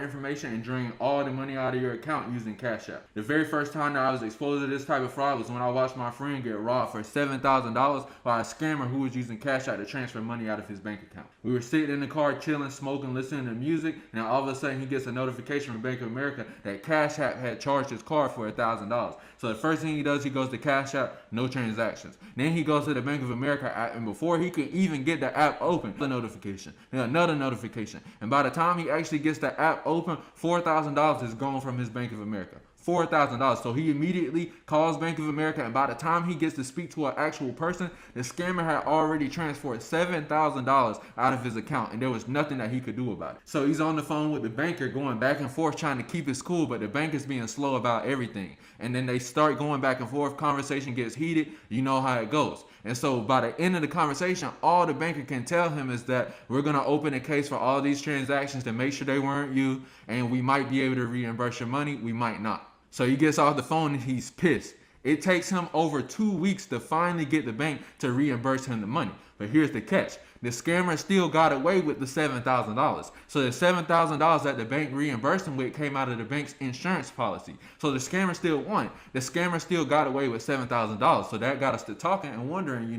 information and drain all the money out of your account using Cashapp. The very first time that I was exposed to this type of fraud was when I watched my friend get robbed for $7,000 by a scammer who was using Cashapp to transfer money out of his bank account. We were sitting in the car chilling, smoking, listening to music, and all of a sudden he gets a notification from Bank of America that Cashapp had charged his card for $1,000. So the first thing he does, he goes to Cashapp, no transactions. Then he goes to the Bank of America app, and before he can even get the app open, the notification, then another notification. And by the time he actually gets the app open, $4,000 is gone from his Bank of America. $4,000. So he immediately calls Bank of America, and by the time he gets to speak to an actual person, the scammer had already transferred $7,000 out of his account, and there was nothing that he could do about it. So he's on the phone with the banker going back and forth trying to keep his cool, but the banker's being slow about everything. And then they start going back and forth, conversation gets heated, you know how it goes. And so by the end of the conversation, all the banker can tell him is that we're going to open a case for all these transactions to make sure they weren't you, and we might be able to reimburse your money, we might not. So he gets off the phone and he's pissed. It takes him over 2 weeks to finally get the bank to reimburse him the money. But here's the catch. The scammer still got away with the $7,000. So the $7,000 that the bank reimbursed him with came out of the bank's insurance policy. So the scammer still won. The scammer still got away with $7,000. So that got us to talking and wondering,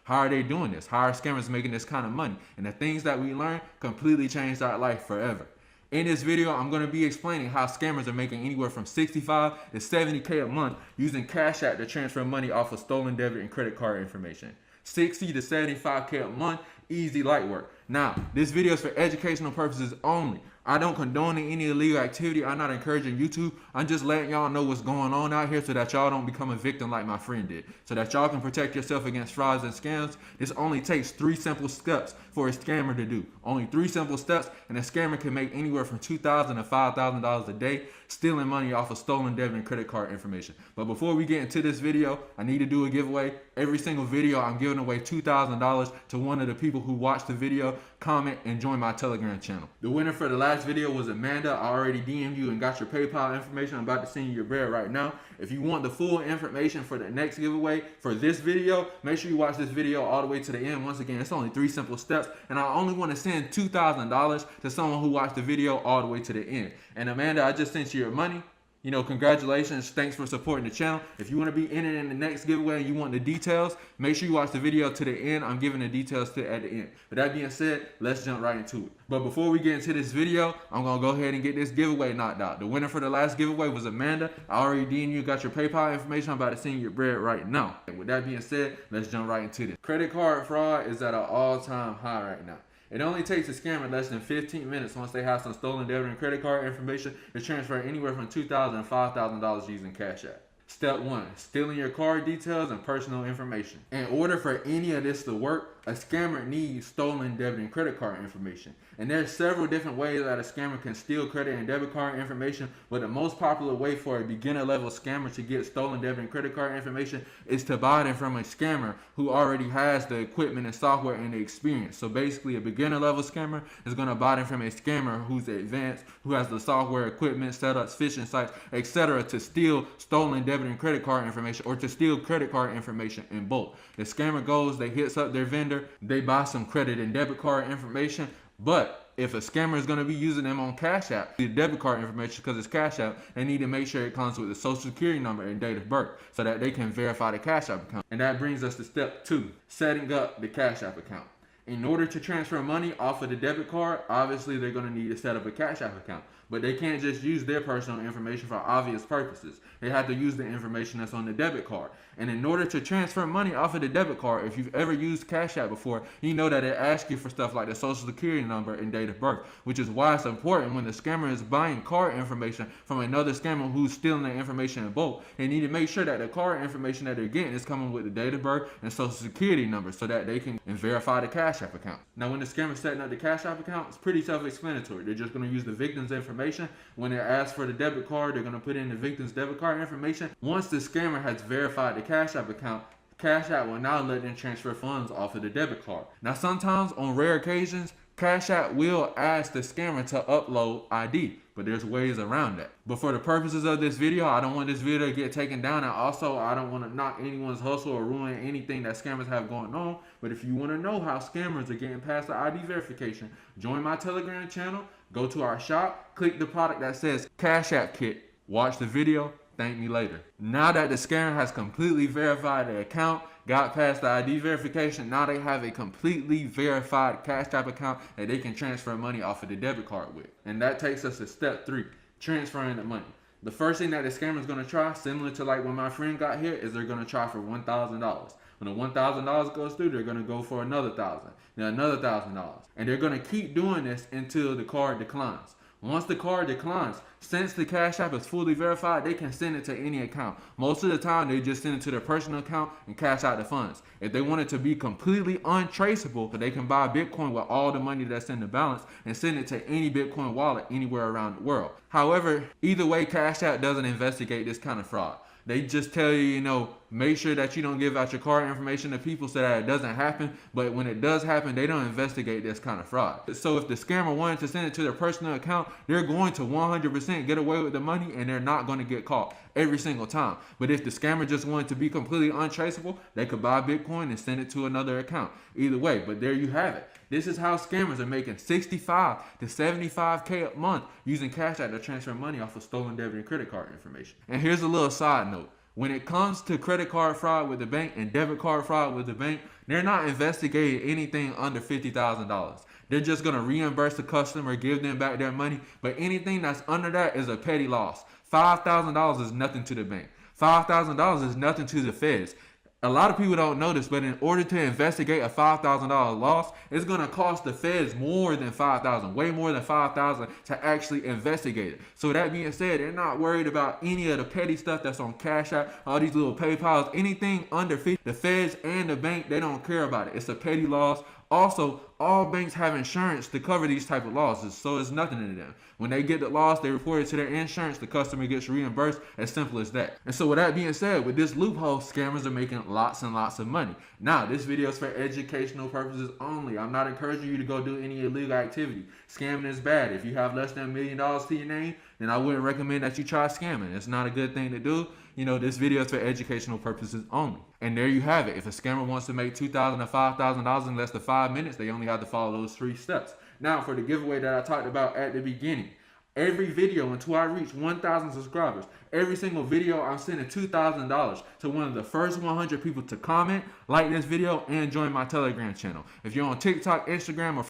how are they doing this? How are scammers making this kind of money? And the things that we learned completely changed our life forever. In this video, I'm going to be explaining how scammers are making anywhere from $65 to $70K a month using Cashapp to transfer money off of stolen debit and credit card information. $60 to $75K a month, easy light work. Now, this video is for educational purposes only. I don't condone any illegal activity. I'm not encouraging YouTube. I'm just letting y'all know what's going on out here so that y'all don't become a victim like my friend did. So that y'all can protect yourself against frauds and scams. This only takes 3 simple steps for a scammer to do. Only 3 simple steps, and a scammer can make anywhere from $2,000 to $5,000 a day stealing money off of stolen debit and credit card information. But before we get into this video, I need to do a giveaway. Every single video, I'm giving away $2,000 to one of the people who watch the video, comment, and join my Telegram channel. The winner for the last video was Amanda. I already DM'd you and got your PayPal information. I'm about to send you your bread right now. If you want the full information for the next giveaway for this video, make sure you watch this video all the way to the end. Once again, it's only 3 simple steps, and I only want to send $2,000 to someone who watched the video all the way to the end. And Amanda, I just sent you your money. Congratulations. Thanks for supporting the channel. If you want to be in it in the next giveaway and you want the details, make sure you watch the video to the end. I'm giving the details at the end. With that being said, let's jump right into it. But before we get into this video, I'm going to go ahead and get this giveaway knocked out. The winner for the last giveaway was Amanda. I already DM'd you, got your PayPal information. I'm about to send you your bread right now. And with that being said, let's jump right into this. Credit card fraud is at an all-time high right now. It only takes a scammer less than 15 minutes once they have some stolen debit and credit card information to transfer anywhere from $2,000 to $5,000 using Cashapp. Step 1. Stealing your card details and personal information. In order for any of this to work, a scammer needs stolen debit and credit card information. And there's several different ways that a scammer can steal credit and debit card information, but the most popular way for a beginner level scammer to get stolen debit and credit card information is to buy them from a scammer who already has the equipment and software and the experience. So basically a beginner level scammer is going to buy them from a scammer who's advanced, who has the software, equipment, setups, phishing sites, etc. to steal stolen debit and credit card information or to steal credit card information in bulk. The scammer goes, they hits up their vendor, they buy some credit and debit card information, but if a scammer is going to be using them on Cashapp, the debit card information because it's Cashapp, they need to make sure it comes with the social security number and date of birth so that they can verify the Cashapp account. And that brings us to step 2, setting up the Cashapp account. In order to transfer money off of the debit card, obviously they're going to need to set up a Cashapp account. But they can't just use their personal information for obvious purposes. They have to use the information that's on the debit card. And in order to transfer money off of the debit card, if you've ever used Cashapp before, you know that it asks you for stuff like the social security number and date of birth, which is why it's important when the scammer is buying card information from another scammer who's stealing the information in bulk. They need to make sure that the card information that they're getting is coming with the date of birth and social security number so that they can verify the Cashapp account. Now, when the scammer's setting up the Cashapp account, it's pretty self-explanatory. They're just going to use the victim's information. When they're asked for the debit card, they're going to put in the victim's debit card information. Once the scammer has verified the Cashapp account, Cashapp will now let them transfer funds off of the debit card. Now, sometimes on rare occasions, Cashapp will ask the scammer to upload ID, but there's ways around that. But for the purposes of this video, I don't want this video to get taken down, and also I don't want to knock anyone's hustle or ruin anything that scammers have going on. But if you want to know how scammers are getting past the ID verification, join my Telegram channel. Go to our shop, click the product that says Cash App Kit, watch the video, thank me later. Now that the scammer has completely verified the account, got past the ID verification, now they have a completely verified Cash App account that they can transfer money off of the debit card with. And that takes us to step 3, transferring the money. The first thing that the scammer is going to try, similar to like when my friend got here, is they're going to try for $1,000. When the $1,000 goes through, they're going to go for another $1,000, then another $1,000. And they're going to keep doing this until the card declines. Once the card declines, since the Cash App is fully verified, they can send it to any account. Most of the time, they just send it to their personal account and cash out the funds. If they want it to be completely untraceable, they can buy Bitcoin with all the money that's in the balance and send it to any Bitcoin wallet anywhere around the world. However, either way, Cash App doesn't investigate this kind of fraud. They just tell you, make sure that you don't give out your card information to people so that it doesn't happen. But when it does happen, they don't investigate this kind of fraud. So if the scammer wanted to send it to their personal account, they're going to 100% get away with the money and they're not going to get caught every single time. But if the scammer just wanted to be completely untraceable, they could buy Bitcoin and send it to another account. Either way, but there you have it. This is how scammers are making $65 to $75K a month using Cash App to transfer money off of stolen debit and credit card information. And here's a little side note. When it comes to credit card fraud with the bank and debit card fraud with the bank, they're not investigating anything under $50,000. They're just going to reimburse the customer, give them back their money. But anything that's under that is a petty loss. $5,000 is nothing to the bank. $5,000 is nothing to the feds. A lot of people don't know this, but in order to investigate a $5,000 loss, it's going to cost the feds more than $5,000, way more than $5,000 to actually investigate it. So that being said, they're not worried about any of the petty stuff that's on Cash App, all these little PayPals, anything under 50. The feds and the bank, they don't care about it. It's a petty loss. Also, all banks have insurance to cover these type of losses, so it's nothing to them. When they get the loss, they report it to their insurance, the customer gets reimbursed, as simple as that. And so with that being said, with this loophole, scammers are making lots and lots of money. Now, this video is for educational purposes only. I'm not encouraging you to go do any illegal activity. Scamming is bad. If you have less than $1 million to your name, then I wouldn't recommend that you try scamming. It's not a good thing to do. This video is for educational purposes only. And there you have it. If a scammer wants to make $2,000 to $5,000 in less than 5 minutes, they only have to follow those 3 steps. Now, for the giveaway that I talked about at the beginning, every video until I reach 1,000 subscribers, every single video, I'm sending $2,000 to one of the first 100 people to comment, like this video, and join my Telegram channel. If you're on TikTok, Instagram, or